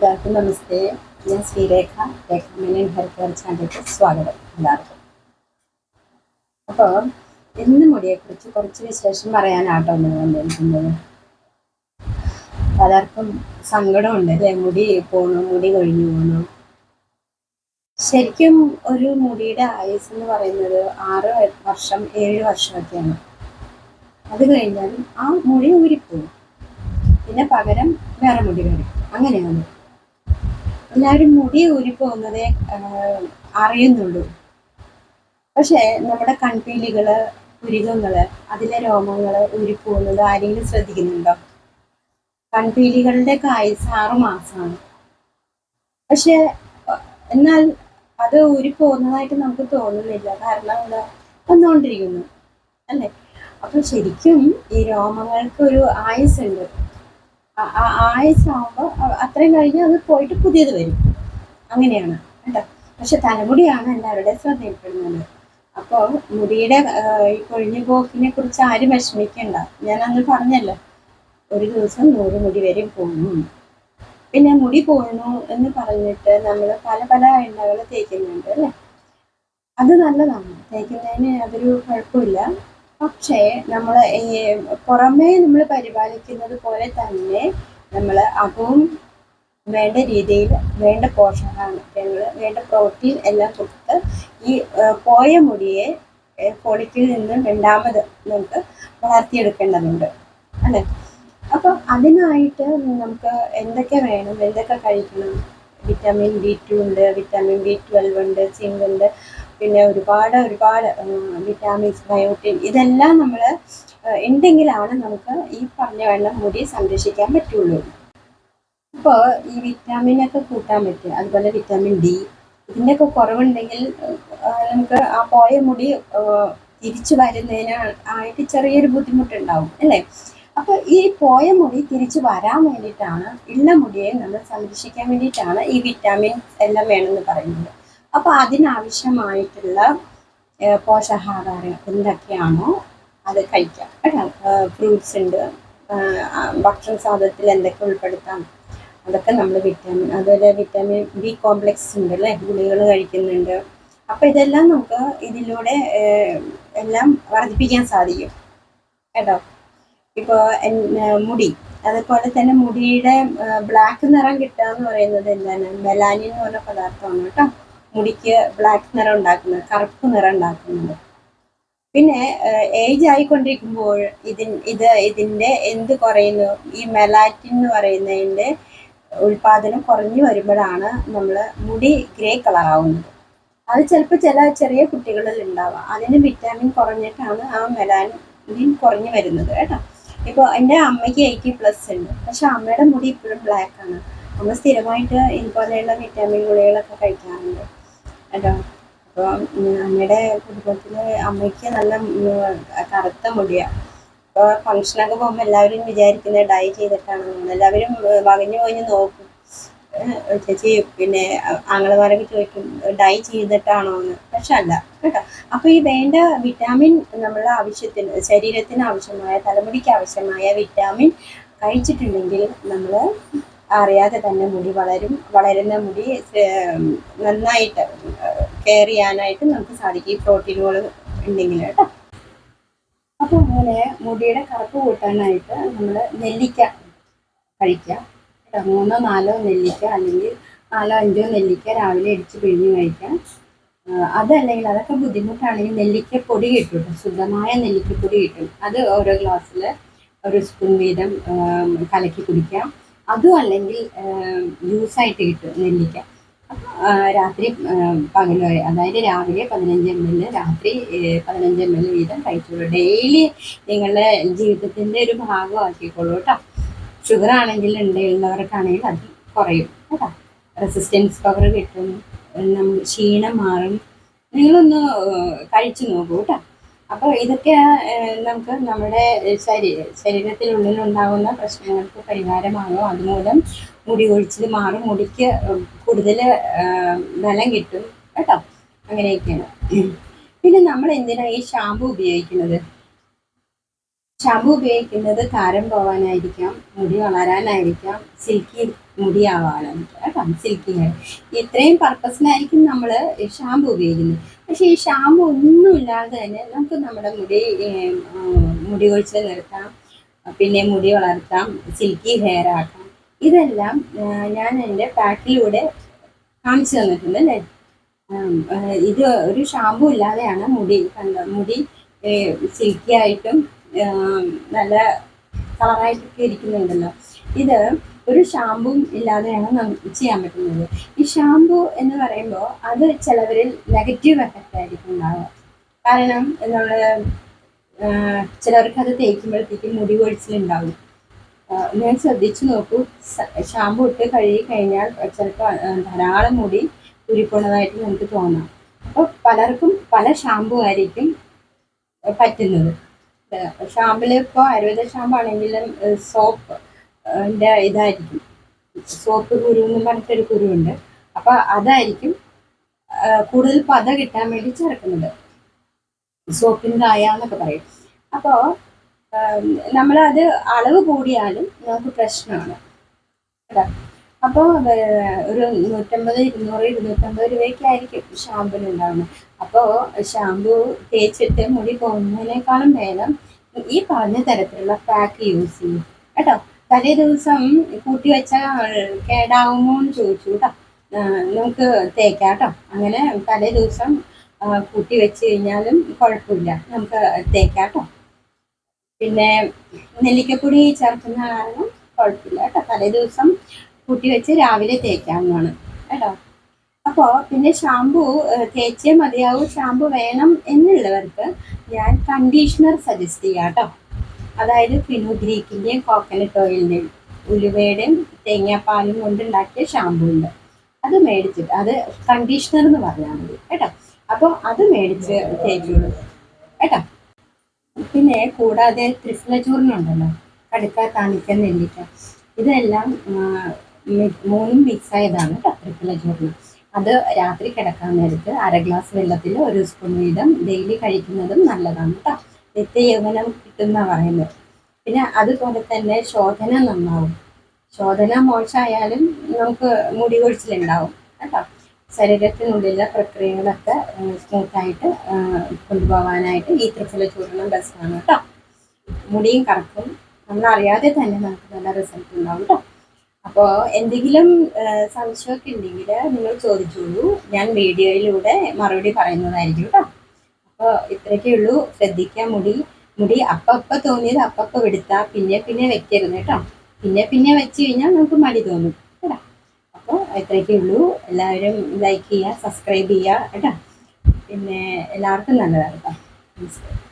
എല്ലാവർക്കും നമസ്തേ. ഞാൻ Sreerekha. രേഖാമേനൻ health care ചാനലിലേക്ക് സ്വാഗതം എല്ലാവർക്കും. അപ്പോൾ ഇന്ന് മുടിയെക്കുറിച്ച് കുറച്ച് വിശേഷം പറയാനാട്ടോ വന്നിരിക്കുന്നത്. പലർക്കും സങ്കടമുണ്ട് അല്ലേ, മുടി പോണു, മുടി കൊഴിഞ്ഞു പോണു. ശരിക്കും ഒരു മുടിയുടെ ആയുസ് എന്ന് പറയുന്നത് 6 വർഷം 7 വർഷമൊക്കെയാണ്. അത് കഴിഞ്ഞാൽ ആ മുടി ഊരിപ്പോവും, പിന്നെ പകരം വേറെ മുടി വരും. അങ്ങനെയാണ് എല്ലാവരും മുടി ഊരിപ്പോകുന്നതേ അറിയുന്നുള്ളൂ. പക്ഷേ നമ്മുടെ കൺപീലികള്, പുരികങ്ങള്, അതിലെ രോമങ്ങള് ഊരിപ്പോകുന്നത് ആരെങ്കിലും ശ്രദ്ധിക്കുന്നുണ്ടോ? കൺപീലികളുടെ ആയുസ് 6 മാസമാണ്. പക്ഷെ എന്നാൽ അത് ഊരിപ്പോകുന്നതായിട്ട് നമുക്ക് തോന്നുന്നില്ല. കാരണം വന്നുകൊണ്ടിരിക്കുന്നു അല്ലേ? അപ്പൊ ശരിക്കും ഈ രോമങ്ങൾക്ക് ഒരു ആയുസ്സുണ്ട്. ആയുസ്സാകുമ്പോൾ അത്രയും കഴിഞ്ഞ് അത് പോയിട്ട് പുതിയത് വരും. അങ്ങനെയാണ് കേട്ടോ. പക്ഷെ തലമുടിയാണ് എല്ലാവരുടെയും ശ്രദ്ധയിൽപ്പെടുന്നത്. അപ്പോൾ മുടിയുടെ ഈ കൊഴിഞ്ഞു പോക്കിനെ കുറിച്ച് ആരും വിഷമിക്കണ്ട. ഞാൻ അന്ന് പറഞ്ഞല്ലോ, ഒരു ദിവസം 100 മുടി വരെ പോകുന്നു. പിന്നെ മുടി പോകുന്നു എന്ന് പറഞ്ഞിട്ട് നമ്മൾ പല പല എണ്ണകൾ തേക്കുന്നുണ്ട് അല്ലേ? അത് നല്ലതാണ്, തേക്കുന്നതിന് യാതൊരു കുഴപ്പമില്ല. പക്ഷേ നമ്മൾ പുറമേ നമ്മൾ പരിപാലിക്കുന്നത് പോലെ തന്നെ നമ്മൾ അകവും വേണ്ട രീതിയിൽ വേണ്ട പോഷകാഹാരങ്ങൾ, വേണ്ട പ്രോട്ടീൻ എല്ലാം കൊടുത്ത് ഈ പോയ മുടിയെ ഫോളിക്കിൽ നിന്ന് രണ്ടാമത് നമുക്ക് വളർത്തിയെടുക്കേണ്ടതുണ്ട് അല്ലേ? അപ്പം അതിനായിട്ട് നമുക്ക് എന്തൊക്കെ വേണം, എന്തൊക്കെ കഴിക്കണം? വിറ്റാമിൻ B2 ഉണ്ട്, വിറ്റാമിൻ B12 ഉണ്ട്, സിങ്ക് ഉണ്ട്, പിന്നെ ഒരുപാട് വിറ്റാമിൻസ്, ബയോട്ടിൻ, ഇതെല്ലാം നമ്മൾ ഉണ്ടെങ്കിലാണ് നമുക്ക് ഈ പറഞ്ഞ വെള്ളം മുടി സംരക്ഷിക്കാൻ പറ്റുള്ളൂ. അപ്പോൾ ഈ വിറ്റാമിനൊക്കെ കൂട്ടാൻ പറ്റും. അതുപോലെ വിറ്റാമിൻ D, ഇതിൻ്റെയൊക്കെ കുറവുണ്ടെങ്കിൽ നമുക്ക് ആ പോയ മുടി തിരിച്ചു വരുന്നതിന് ആയിട്ട് ചെറിയൊരു ബുദ്ധിമുട്ടുണ്ടാവും അല്ലേ? അപ്പോൾ ഈ പോയ മുടി തിരിച്ചു വരാൻ വേണ്ടിയിട്ടാണ്, ഉള്ള മുടിയെ നമ്മൾ സംരക്ഷിക്കാൻ വേണ്ടിയിട്ടാണ് ഈ വിറ്റാമിൻ എല്ലാം വേണമെന്ന് പറയുന്നത്. അപ്പോൾ അതിനാവശ്യമായിട്ടുള്ള പോഷകാഹാരം എന്തൊക്കെയാണോ അത് കഴിക്കാം കേട്ടോ. ഫ്രൂട്ട്സ് ഉണ്ട്, ഭക്ഷണ സാധനത്തിൽ എന്തൊക്കെ ഉൾപ്പെടുത്താം അതൊക്കെ നമ്മൾ വിറ്റാമിൻ, അതുപോലെ വിറ്റാമിൻ B കോംപ്ലക്സ് ഉണ്ട് അല്ലേ, ഗുളികൾ കഴിക്കുന്നുണ്ട്. അപ്പോൾ ഇതെല്ലാം നമുക്ക് ഇതിലൂടെ എല്ലാം വർദ്ധിപ്പിക്കാൻ സാധിക്കും കേട്ടോ. ഇപ്പോൾ മുടി, അതുപോലെ തന്നെ മുടിയുടെ ബ്ലാക്ക് നിറം കിട്ടുക എന്ന് പറയുന്നത് എന്താണ്? മെലാനിൻ എന്ന് പറഞ്ഞ പദാർത്ഥമാണ് കേട്ടോ. മുടിക്ക് ബ്ലാക്ക് നിറം ഉണ്ടാക്കുന്നത്, കറുപ്പ് നിറം ഉണ്ടാക്കുന്നത്. പിന്നെ ഏജ് ആയിക്കൊണ്ടിരിക്കുമ്പോൾ ഇതിൻ്റെ എന്ത് കുറയുന്നു? ഈ മെലാറ്റിൻ എന്ന് പറയുന്നതിൻ്റെ ഉൽപാദനം കുറഞ്ഞു വരുമ്പോഴാണ് നമ്മൾ മുടി ഗ്രേ കളറാവുന്നത്. അത് ചിലപ്പോൾ ചെറിയ കുട്ടികളിൽ ഉണ്ടാവാം. അതിന് വിറ്റാമിൻ കുറഞ്ഞിട്ടാണ് ആ മെലാനിൻ കുറഞ്ഞു വരുന്നത് കേട്ടോ. ഇപ്പോൾ എൻ്റെ അമ്മയ്ക്ക് 80+ ഉണ്ട്, പക്ഷെ അമ്മയുടെ മുടി ഇപ്പോഴും ബ്ലാക്ക് ആണ്. അമ്മ സ്ഥിരമായിട്ട് ഇതുപോലെയുള്ള വിറ്റാമിൻ ഗുളികളൊക്കെ കഴിക്കാറുണ്ട് കേട്ടോ. അപ്പോൾ അമ്മയുടെ കുടുംബത്തിൽ അമ്മയ്ക്ക് നല്ല കറുത്ത മുടിയാണ്. ഇപ്പോൾ ഫംഗ്ഷനൊക്കെ പോകുമ്പോൾ എല്ലാവരും വിചാരിക്കുന്നത് ഡൈ ചെയ്തിട്ടാണ്. എല്ലാവരും വകഞ്ഞു പോയി നോക്കും ചേച്ചി, പിന്നെ ആങ്ങളമാരൊക്കെ ചോദിക്കും ഡൈ ചെയ്തിട്ടാണോ എന്ന്. പക്ഷെ അല്ല കേട്ടോ. അപ്പോൾ ഈ വേണ്ട വിറ്റാമിൻ നമ്മളുടെ ആവശ്യത്തിന്, ശരീരത്തിന് ആവശ്യമായ, തലമുടിക്ക് ആവശ്യമായ വിറ്റാമിൻ കഴിച്ചിട്ടുണ്ടെങ്കിൽ നമ്മൾ അറിയാതെ തന്നെ മുടി വളരും. വളരുന്ന മുടി നന്നായിട്ട് കെയർ ചെയ്യാനായിട്ട് നമുക്ക് സാധിക്കും, ഈ പ്രോട്ടീനുകൾ ഉണ്ടെങ്കിൽ കേട്ടോ. അപ്പോൾ അങ്ങനെ മുടിയുടെ കറുപ്പ് കൂട്ടാനായിട്ട് നമ്മൾ നെല്ലിക്ക കഴിക്കുക. 3-4 നെല്ലിക്ക, അല്ലെങ്കിൽ 4-5 നെല്ലിക്ക രാവിലെ ഇടിച്ച് പിഴിഞ്ഞ് കഴിക്കാം. അതല്ലെങ്കിൽ അതൊക്കെ ബുദ്ധിമുട്ടാണെങ്കിൽ നെല്ലിക്കപ്പൊടി കിട്ടും, ശുദ്ധമായ നെല്ലിക്കപ്പൊടി കിട്ടും. അത് ഓരോ ഗ്ലാസ്സിൽ 1 സ്പൂൺ വീതം കലക്കി കുടിക്കാം. അതും അല്ലെങ്കിൽ ജ്യൂസായിട്ട് കിട്ടും നെല്ലിക്ക. രാത്രി പകൽ വരെ, അതായത് രാവിലെ 15 ml, രാത്രി 15 ml വീതം കഴിച്ചോളൂ. ഡെയിലി നിങ്ങളുടെ ജീവിതത്തിൻ്റെ ഒരു ഭാഗമാക്കിക്കോളൂ കേട്ടോ. ഷുഗർ ആണെങ്കിൽ ഉള്ളവർക്കാണെങ്കിൽ അത് കുറയും കേട്ടോ. റെസിസ്റ്റൻസ് പവർ കിട്ടും, ക്ഷീണം മാറും. നിങ്ങളൊന്ന് കഴിച്ചു നോക്കൂ കേട്ടോ. അപ്പോൾ ഇതൊക്കെ നമുക്ക് നമ്മുടെ ശരീരത്തിനുള്ളിലുണ്ടാകുന്ന പ്രശ്നങ്ങൾക്ക് പരിഹാരമാകും. അതുമൂലം മുടി കൊഴിച്ചിൽ മാറും, മുടിക്ക് കൂടുതൽ ബലം കിട്ടും കേട്ടോ. അങ്ങനെയൊക്കെയാണ്. പിന്നെ നമ്മൾ എന്തിനാണ് ഈ ഷാമ്പു ഉപയോഗിക്കുന്നത്? ഷാമ്പു ഉപയോഗിക്കുന്നത് താരം പോവാനായിരിക്കാം, മുടി വളരാനായിരിക്കാം, സിൽക്കി മുടി ആവാനായിരിക്കാം കേട്ടോ, സിൽക്കി ഹെയർ. ഇത്രയും പർപ്പസിനായിരിക്കും നമ്മൾ ഷാമ്പു ഉപയോഗിക്കുന്നത്. പക്ഷേ ഈ ഷാമ്പു ഒന്നും ഇല്ലാതെ തന്നെ നമുക്ക് നമ്മുടെ മുടി കൊഴിച്ചിൽ നിർത്താം, പിന്നെ മുടി വളർത്താം, സിൽക്കി ഹെയർ ആക്കാം. ഇതെല്ലാം ഞാൻ എൻ്റെ പാക്കിലൂടെ കാണിച്ചു തന്നിട്ടുണ്ട് അല്ലേ. ഇത് ഒരു ഷാമ്പു ഇല്ലാതെയാണ് മുടി സിൽക്കി ആയിട്ടും നല്ല കളറായിട്ടൊക്കെ ഇരിക്കുന്നുണ്ടല്ലോ. ഇത് ഒരു ഷാമ്പും ഇല്ലാതെയാണ് നമുക്ക് ചെയ്യാൻ പറ്റുന്നത്. ഈ ഷാമ്പു എന്ന് പറയുമ്പോൾ അത് ചിലവരിൽ നെഗറ്റീവ് എഫക്റ്റ് ആയിരിക്കും ഉണ്ടാവുക. കാരണം നമ്മൾ ചിലവർക്ക് അത് തേക്കുമ്പോഴത്തേക്കും മുടി കൊഴിച്ചിലുണ്ടാവും. ഞാൻ ശ്രദ്ധിച്ചു നോക്കൂ, ഷാമ്പു ഇട്ട് കഴുകി കഴിഞ്ഞാൽ ചിലപ്പോൾ ധാരാളം മുടി ഉരുക്കുന്നതായിട്ട് നമുക്ക് തോന്നാം. അപ്പോൾ പലർക്കും പല ഷാമ്പു ആയിരിക്കും പറ്റുന്നത്. ഷാമ്പിൽ ഇപ്പോൾ ആയുർവേദ ഷാമ്പു ആണെങ്കിലും സോപ്പ് ഇതായിരിക്കും, സോപ്പ് കുരു എന്ന് പറഞ്ഞിട്ടൊരു കുരുവുണ്ട്. അപ്പോൾ അതായിരിക്കും കൂടുതൽ പത കിട്ടാൻ വേണ്ടി ചേർക്കുന്നത്, സോപ്പിൻ കായ എന്നൊക്കെ പറയും. അപ്പോൾ നമ്മളത് അളവ് കൂടിയാലും നമുക്ക് പ്രശ്നമാണ് കേട്ടോ. അപ്പോൾ ഒരു 150, 200, 250 രൂപയൊക്കെ ആയിരിക്കും ഷാമ്പുവിന് ഉണ്ടാകുന്നത്. അപ്പോൾ ഷാമ്പു തേച്ചിട്ട് മുടി പോകുന്നതിനേക്കാളും ഭേദം ഈ പറഞ്ഞ തരത്തിലുള്ള പാക്ക് യൂസ് ചെയ്യും കേട്ടോ. തലേ ദിവസം കൂട്ടി വെച്ചാൽ കേടാവുമോ എന്ന് ചോദിച്ചു കേട്ടോ. നമുക്ക് തേക്കാം കേട്ടോ. അങ്ങനെ തലേ ദിവസം കൂട്ടി വെച്ച് കഴിഞ്ഞാലും കുഴപ്പമില്ല, നമുക്ക് തേക്കാം കേട്ടോ. പിന്നെ നെല്ലിക്കപ്പൊടി ചേർക്കുന്ന കാരണം കുഴപ്പമില്ല കേട്ടോ. തലേ ദിവസം കൂട്ടി വെച്ച് രാവിലെ തേക്കാവുന്നതാണ് കേട്ടോ. അപ്പോൾ പിന്നെ ഷാമ്പു തേച്ചേ മതിയാവും, ഷാമ്പു വേണം എന്നുള്ളവർക്ക് ഞാൻ കണ്ടീഷണർ സജസ്റ്റ് ചെയ്യാം കേട്ടോ. അതായത് ഫിനുഗ്രീക്കിൻ്റെയും കോക്കനട്ട് ഓയിലിൻ്റെയും ഉലുവയുടെയും തേങ്ങാപ്പാലും കൊണ്ടുണ്ടാക്കിയ ഷാമ്പു ഉണ്ട്. അത് മേടിച്ചിട്ട്, അത് കണ്ടീഷണർ എന്ന് പറഞ്ഞാൽ മതി കേട്ടോ. അപ്പോൾ അത് മേടിച്ച് തേച്ചോളൂ കേട്ടോ. പിന്നെ കൂടാതെ ത്രിഫല ചൂർണ്ണമുണ്ടല്ലോ, കടുക്ക, താണിക്ക, നെല്ലിക്ക, ഇതെല്ലാം മൂന്നും മിക്സ് ആയതാണ് കേട്ടോ ത്രിഫല ചൂർണ്ണം. അത് രാത്രി കിടക്കാൻ നേരത്ത് 1/2 ഗ്ലാസ് വെള്ളത്തിൽ 1 സ്പൂൺ വീതം ഡെയിലി കഴിക്കുന്നതും നല്ലതാണ് കേട്ടോ. നിത്യയൗവനം കിട്ടുന്ന പറയുന്നത്. പിന്നെ അതുപോലെ തന്നെ ശോധന നന്നാവും. ശോധന മോശമായാലും നമുക്ക് മുടി കൊഴിച്ചിലുണ്ടാവും കേട്ടോ. ശരീരത്തിനുള്ളിലെ പ്രക്രിയകളൊക്കെ സ്മൂത്തായിട്ട് കൊണ്ടുപോകാനായിട്ട് ഈ ത്രിഫല ചൂർണ്ണം ബെസ്റ്റാണ് കേട്ടോ. മുടിയും കറക്കും, നമ്മളറിയാതെ തന്നെ നമുക്ക് നല്ല റിസൾട്ട് ഉണ്ടാവും കേട്ടോ. അപ്പോൾ എന്തെങ്കിലും സംശയമൊക്കെ ഉണ്ടെങ്കിൽ നിങ്ങൾ ചോദിച്ചോളൂ, ഞാൻ വീഡിയോയിലൂടെ മറുപടി പറയുന്നതായിരിക്കും കേട്ടോ. അപ്പോൾ ഇത്രയൊക്കെ ഉള്ളൂ. ശ്രദ്ധിക്കുക, മുടി അപ്പപ്പം തോന്നിയത് അപ്പപ്പം വിടുത്താൽ പിന്നെ വെക്കരുത് കേട്ടോ. പിന്നെ വെച്ച് കഴിഞ്ഞാൽ നമുക്ക് മടി തോന്നും കേട്ടോ. അപ്പോൾ ഇത്രയൊക്കെ ഉള്ളൂ. എല്ലാവരും ലൈക്ക് ചെയ്യുക, സബ്സ്ക്രൈബ് ചെയ്യുക കേട്ടോ. പിന്നെ എല്ലാവർക്കും നല്ലതാണ് കേട്ടോ. നമസ്കാരം.